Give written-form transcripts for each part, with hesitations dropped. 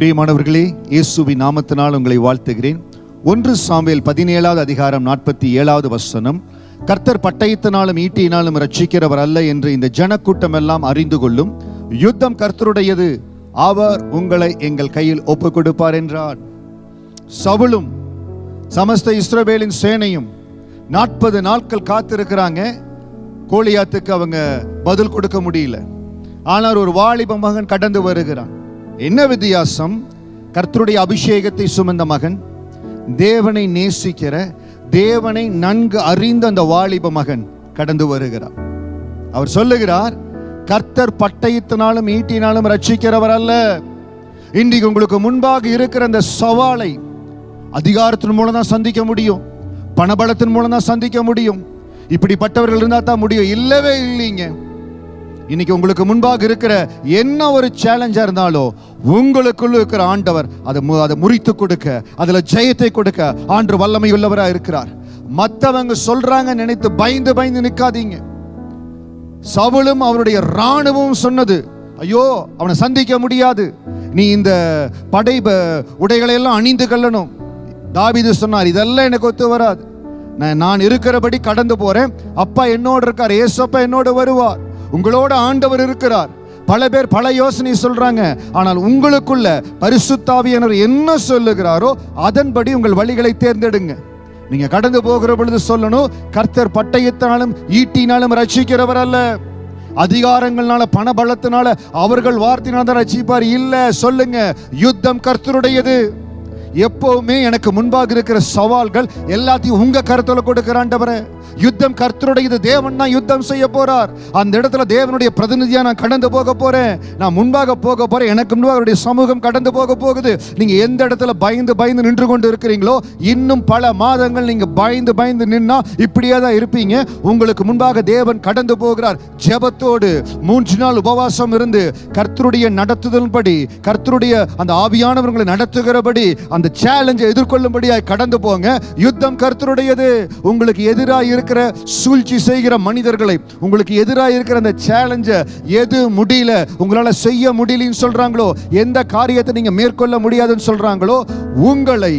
பிரியமானவர்களே, இயேசுவின் நாமத்தினால் உங்களை வாழ்த்துகிறேன். 1 சாமுவேல் 17வது அதிகாரம் 47வது வசனம். கர்த்தர் பட்டயத்தினாலும் ஈட்டியினாலும் ரட்சிக்கிறவர் அல்ல என்று இந்த ஜனக்கூட்டம் எல்லாம் அறிந்து கொள்ளும். யுத்தம் கர்த்தருடையது, அவர் உங்களை எங்கள் கையில் ஒப்புக் கொடுப்பார் என்றார். சவுலும் சமஸ்த இஸ்ரவேலின் சேனையும் 40 நாட்கள் காத்திருக்கிறாங்க. கோலியாத்துக்கு அவங்க பதில் கொடுக்க முடியல. ஆனால் ஒரு வாலிப மகன் கடந்து வருகிறான். என்ன வித்தியாசம்? கர்த்தருடைய அபிஷேகத்தை சுமந்த மகன், தேவனை நேசிக்கிற, தேவனை நன்கு அறிந்த அந்த வாலிப மகன் கடந்து வருகிறார். அவர் சொல்லுகிறார், கர்த்தர் பட்டயத்தினாலும் ஈட்டினாலும் ரட்சிக்கிறவர் அல்ல. இன்றைக்கு உங்களுக்கு முன்பாக இருக்கிற அந்த சவாலை அதிகாரத்தின் மூலம் தான் சந்திக்க முடியும், பணபலத்தின் மூலம் தான் சந்திக்க முடியும். இப்படிப்பட்டவர்கள் இருந்தா தான் முடியும். இல்லவே இல்லைங்க. இன்னைக்கு உங்களுக்கு முன்பாக இருக்கிற என்ன ஒரு சேலஞ்சா இருந்தாலும் உங்களுக்குள்ள இருக்கிற ஆண்டவர் அதை முறித்து கொடுக்க, அதுல ஜெயத்தை கொடுக்க ஆண்டவர் வல்லமை உள்ளவரா இருக்கிறார். மற்றவங்க சொல்றாங்க நினைத்து பயந்து பயந்து நிற்காதீங்க. சவுலும் அவருடைய ராணுவம் சொன்னது, ஐயோ அவனை சந்திக்க முடியாது, நீ இந்த படை உடைகளை எல்லாம் அணிந்து கொள்ளணும். தாவீது சொன்னார், இதெல்லாம் எனக்கு ஒத்து வராது, நான் இருக்கிறபடி கடந்து போறேன். அப்பா என்னோடு இருக்கார், ஏசப்பா என்னோடு வருவார், உங்களோட ஆண்டவர் இருக்கிறார். பல பேர் பல யோசனை சொல்றாங்க. ஆனால் உங்களுக்குள்ள பரிசுத்த ஆவியானவர் என்ன சொல்லுகிறாரோ அதன்படி உங்கள் வழிகளை தேர்ந்தெடுங்க. நீங்க கடந்து போகிற பொழுது சொல்லணும், கர்த்தர் பட்டயத்தினாலும் ஈட்டினாலும் ரட்சிக்கிறவர் அல்ல, அதிகாரங்கள்னால பண பலத்தினால அவர்கள் வார்த்தையினால தான் ரட்சிப்பார் இல்ல. சொல்லுங்க, யுத்தம் கர்த்தருடையது. எப்பவுமே எனக்கு முன்பாக இருக்கிற சவால்கள் எல்லாத்தையும் உங்க கருத்துல கொடுக்கிறாண்டவரே. யுத்தம் கர்த்தருடையது. தேவன் தான் யுத்தம் செய்ய போறார். அந்த இடத்துல தேவனுடைய பிரதிநிதியா நான் கடந்து போக போறேன். நான் முன்பாக போக போறேன். எனக்கு முன்பாக அவருடைய சமூகம் கடந்து போக போகுது. நீங்க எந்த இடத்துல பயந்து பயந்து நின்று கொண்டு இருக்கிறீங்களோ, இன்னும் பல மாதங்கள் நீங்க பயந்து பயந்து நின்னா இப்படியே தான் இருப்பீங்க. உங்களுக்கு முன்பாக தேவன் கடந்து போகிறார். ஜெபத்தோடு 3 நாள் உபவாசம் இருந்து கர்த்தருடைய நடத்துதல்படி, கர்த்தருடைய அந்த ஆவியானவர்களை நடத்துகிறபடி அந்த சேலஞ்சை எதிர்கொள்ளும்படியாய் கடந்து போங்க. யுத்தம் கர்த்தருடையது. உங்களுக்கு எதிராக இருக்கிற சூழ்ச்சி செய்கிற மனிதர்களை, உங்களுக்கு எதிராக இருக்கிற அந்த சேலஞ்சை எது முடியல, உங்களால செய்ய முடியலன்னு சொல்றாங்களோ, எந்த காரியத்தை நீங்க மேற்கொள்ள முடியாதுன்னு சொல்றாங்களோ, உங்களை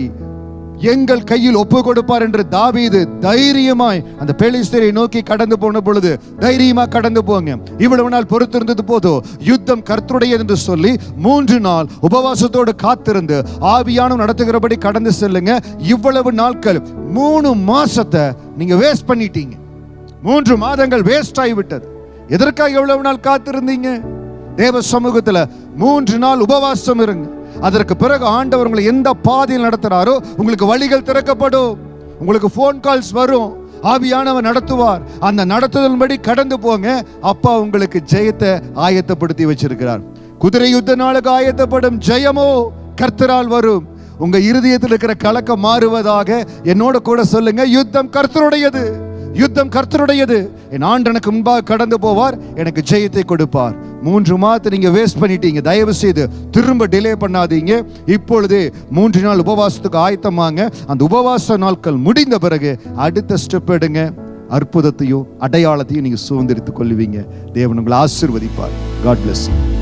எங்கள் கையில் ஒப்பு கொடுப்பார் என்று தாவீது தைரியமாய் அந்த பெலிஸ்தரை நோக்கி கடந்து போன பொழுது தைரியமா கடந்து போங்க. இவ்வளவு நாள் பொறுத்திருந்தது போதும், யுத்தம் கர்த்தருடையது என்று சொல்லி 3 நாள் உபவாசத்தோடு காத்திருந்து ஆவியானவர் நடத்துகிறபடி கடந்து செல்லுங்க. இவ்வளவு நாட்கள் 3 மாசத்தை நீங்க வேஸ்ட் பண்ணிட்டீங்க. 3 மாதங்கள் வேஸ்ட் ஆகிவிட்டது. எதற்காக எவ்வளவு நாள் காத்திருந்தீங்க? தேவ சமூகத்துல 3 நாள் உபவாசம் இருங்க. அதற்கு பிறகு ஆண்டவர் உங்களை எந்த பாதையில் நடத்துறாரோ உங்களுக்கு வழிகள் திறக்கப்படும். உங்களுக்கு போன் கால்ஸ் வரும், ஆவியானவர் நடத்துவார். அந்த நடத்துதல்படி கடந்து போங்க. அப்பா உங்களுக்கு ஜெயத்தை ஆயத்தப்படுத்தி வச்சிருக்கிறார். குதிரை யுத்த நாளுக்கு ஆயத்தப்படும் ஜெயமோ கர்த்தரால் வரும். உங்க இருதயத்தில் இருக்கிற கலக்கம் மாறுவதாக என்னோட கூட சொல்லுங்க, யுத்தம் கர்த்தருடையது, யுத்தம் கர்த்தருடையது. என் ஆண்டனுக்கு முன்பாக கடந்து போவார், எனக்கு ஜெயத்தை கொடுப்பார். 3 மாதத்தை நீங்க வேஸ்ட் பண்ணிட்டீங்க. தயவு செய்து திரும்ப டிலே பண்ணாதீங்க. இப்பொழுது 3 நாள் உபவாசத்துக்கு ஆயத்தமாங்க. அந்த உபவாச நாட்கள் முடிந்த பிறகு அடுத்த ஸ்டெப் எடுங்க. அற்புதத்தையும் அடையாளத்தையும் நீங்க சுதந்திரித்துக் கொள்வீங்க. தேவன் உங்களை ஆசீர்வதிப்பார். God bless you.